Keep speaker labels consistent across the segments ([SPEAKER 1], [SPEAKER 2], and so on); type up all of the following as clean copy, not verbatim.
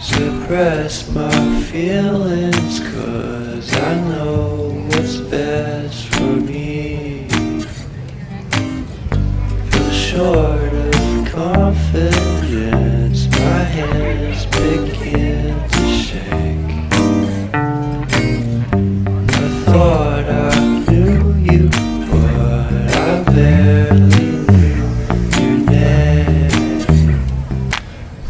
[SPEAKER 1] suppress my feelings, 'cause I know what's best for me. Feel short of confidence, my hands begin to shake. I thought I knew you, but I barely knew your name.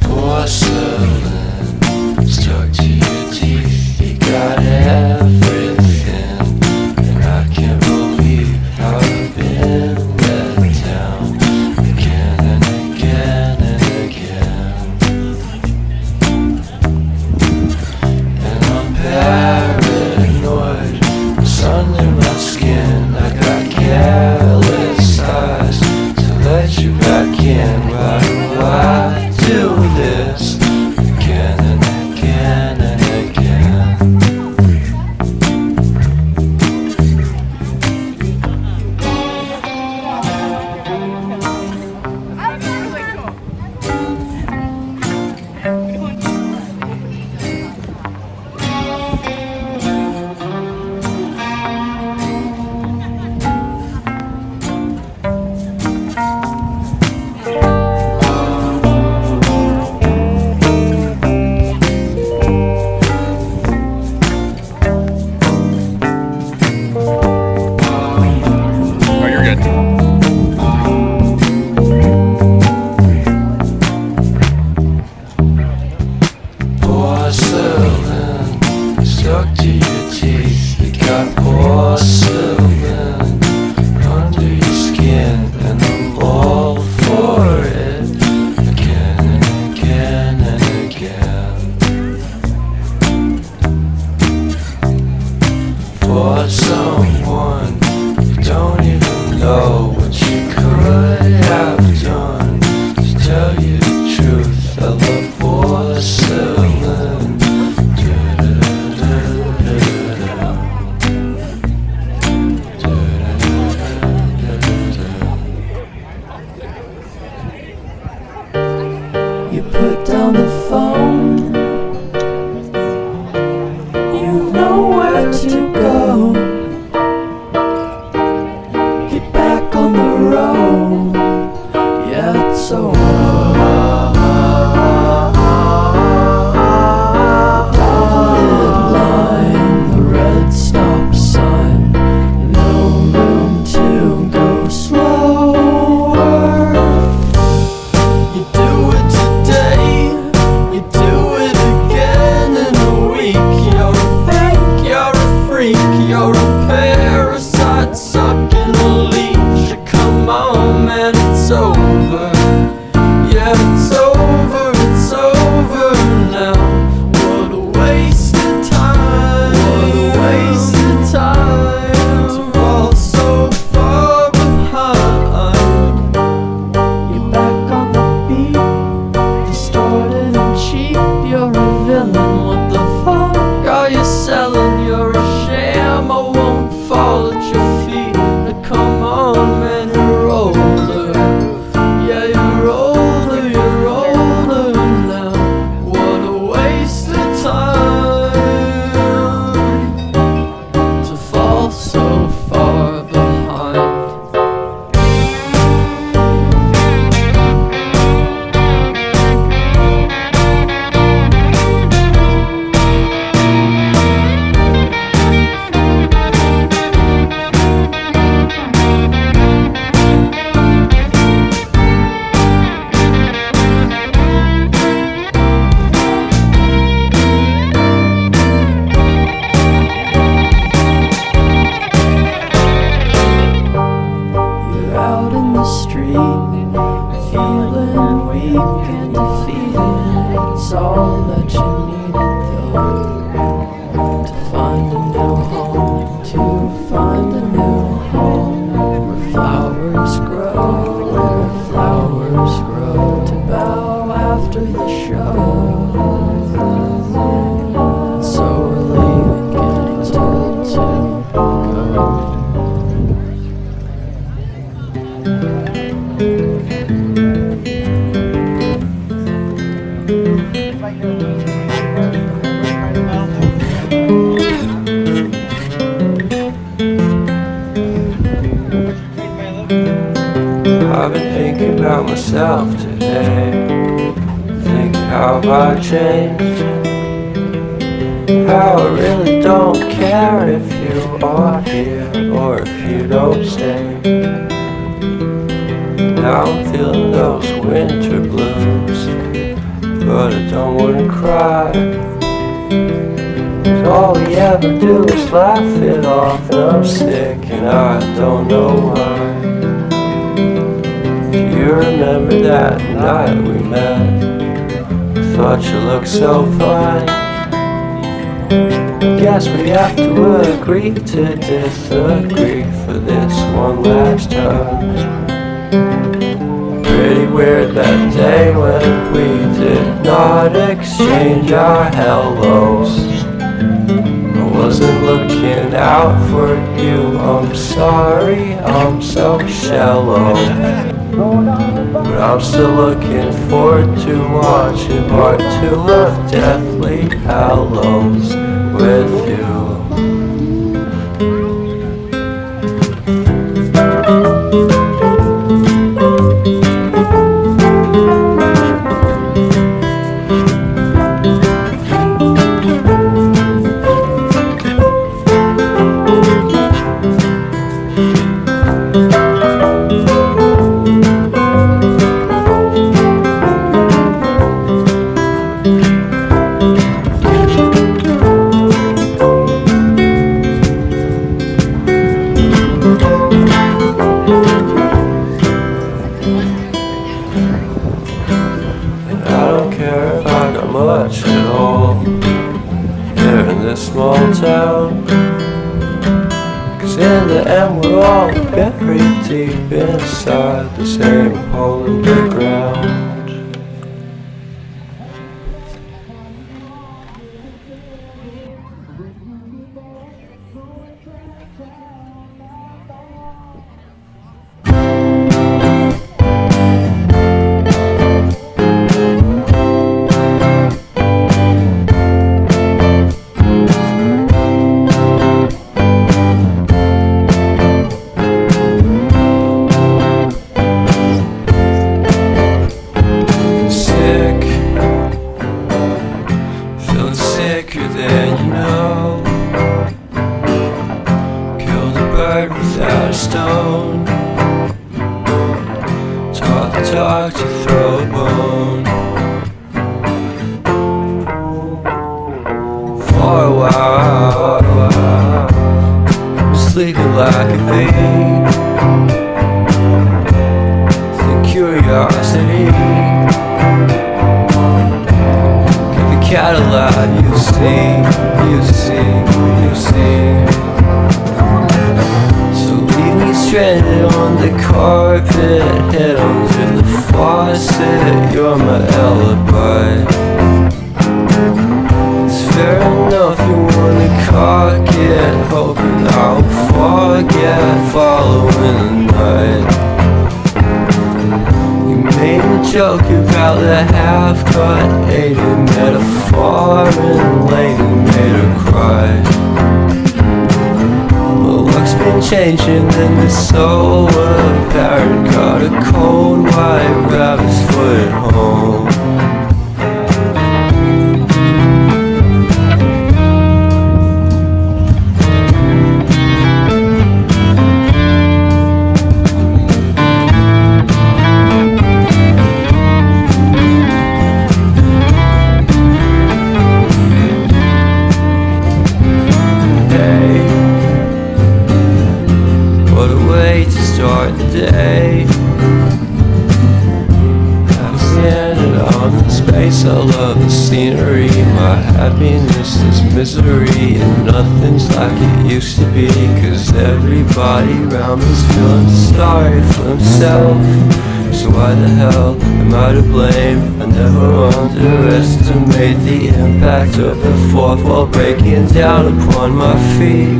[SPEAKER 1] Porcelain stuck to your teeth, you got everything, and I can't believe how I've been let down again and again and again. And I'm paranoid, it's under my skin. I got careless eyes to let you back in. Why do I do this again and again and again?
[SPEAKER 2] Oh, you're good.
[SPEAKER 1] Porcelain stuck to your teeth, you got porcelain under your skin, and I'm all for it again and again and again. For someone you don't even know what you could have done. To tell you the truth, I love porcelain. You put down the phone, you've nowhere to go. Get back on the road, yeah, it's over. Dotted line, the red stop sign, no room to go slower. You do it today, you do it again in a week. You're a fake, you're a freak, you're a parasite sucking a leech. Come on, man, it's over. Yeah, it's over, it's over now. What a waste of time, what a waste of time to fall so far behind. You're back on the beat, distorted and cheap. You're a villain, what the fuck are you selling? You're a sham, I won't fall at your feet. Now come on, man, you're older. Yeah, you're older now. What a waste of time to fall so far behind. You're out in the street, feeling weak and defeated. It's all that you needed though, to find a new home, to find a new home. Where flowers grow, to bow after the show. It's so relieving getting told to go. thinking about myself today, thinking how I changed, how I really don't care if you are here or if you don't stay. Now I'm feeling those winter blues, but I don't wanna cry, 'cause all we ever do is laugh it off, and I'm sick and I don't know why. Do you remember that night we met? I thought you looked so fine. Guess we have to agree to disagree for this one last time. Pretty weird that day when we did not exchange our hellos. I wasn't looking out for you, I'm sorry, I'm so shallow. But I'm still looking forward to watching part 2 of Deathly Hallows with you. Much at all here in this small town, 'cause in the end we're all buried deep inside the same hole in the ground. Sicker than you know, killed a bird without a stone, taught the dog to throw a bone. For a while, sleeping like a bee, the curiosity. Cadillac, you see. So leave me stranded on the carpet, head under the faucet, you're my alibi. It's fair enough you wanna cock it, hoping I'll forget, following the night. Made a joke about the half-cut, ate a metaphor and later made her cry. My luck's been changing and it's so apparent. Got a cold white rabbit's foot at home. What a way to start the day. I'm standing on the space, I love the scenery. My happiness is misery, and nothing's like it used to be. 'Cause everybody around me's feeling sorry for himself. So why the hell am I to blame? I never underestimate the impact of the fourth wall breaking down upon my feet.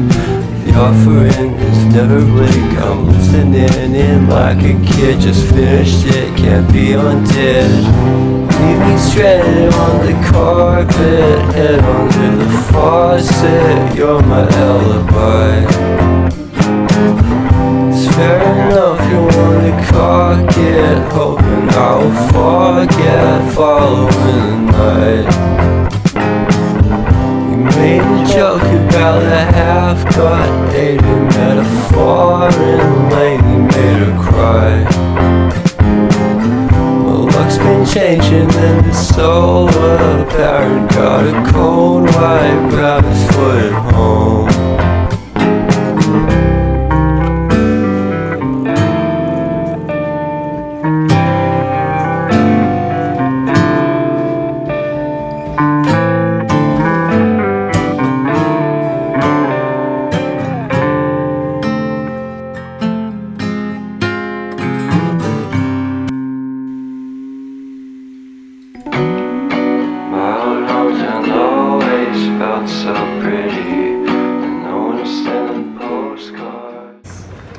[SPEAKER 1] The offering is never bleak, I'm listening in like a kid, just finished it, can't be undid. Leave me stranded on the carpet, head under the faucet, you're my alibi. It's fair enough you wanna cock it, hoping I'll forget following the night. You made a joke about a half-cut dated metaphor and lately made her cry. My luck's been changing and it's so apparent. Got a cold white rabbit's foot at home.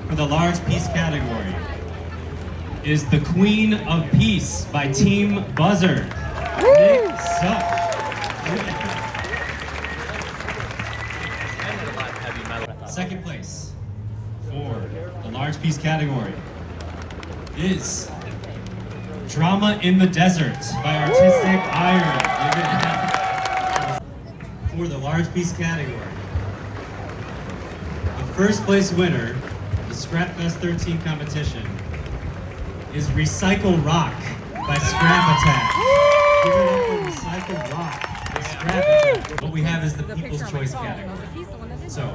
[SPEAKER 3] For the large piece category is The Queen of Peace by Team Buzzard. Nick Suck. Second place for the large piece category is Drama in the Desert by Artistic Iron. For the large piece category, the first place winner of the ScrapFest 13 competition is Recycle Rock by Scrap Attack. Give it up for Recycle Rock by Scrap Attack. What we have is the People's Choice category. So,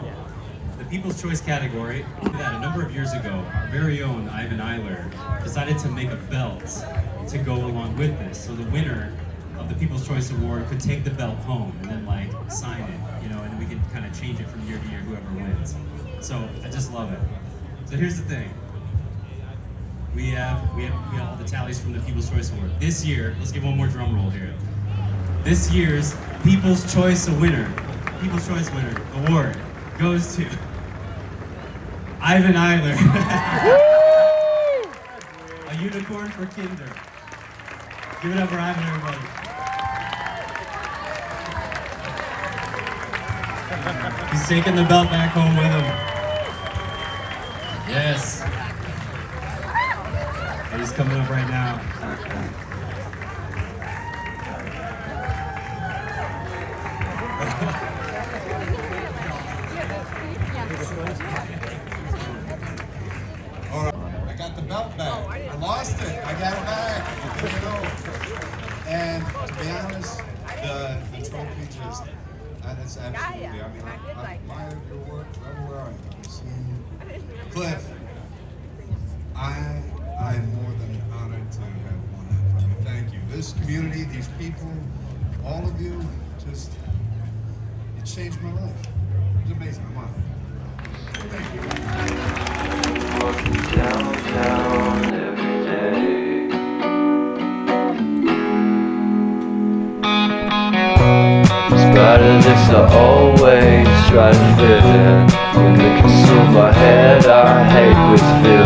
[SPEAKER 3] the People's Choice category, that a number of years ago, our very own Ivan Eiler decided to make a belt to go along with this. So the winner of the People's Choice Award could take the belt home and then like sign it, you know, and we can kind of change it from year to year, whoever wins. So I just love it. So here's the thing. We have all the tallies from the People's Choice Award. This year, let's give one more drum roll here. This year's People's Choice Winner award goes to Ivan Eiler. A unicorn for Kinder. Give it up for Ivan, everybody. He's taking the belt back home with him. Yes. He's coming up right now.
[SPEAKER 4] All right, I got the belt back. I lost it. I got it back. Here we go. And to be honest, the trophy just, that's absolutely, I mean, I admire your work everywhere I see you. Cliff, I am more than honored to have won it. I mean, thank you. This community, these people, all of you, just, it changed my life. It was amazing. I'm honored. Thank you.
[SPEAKER 1] Walking downtown every day. In spite of this, I always try to fit in. When they consume my head, I hate this feeling.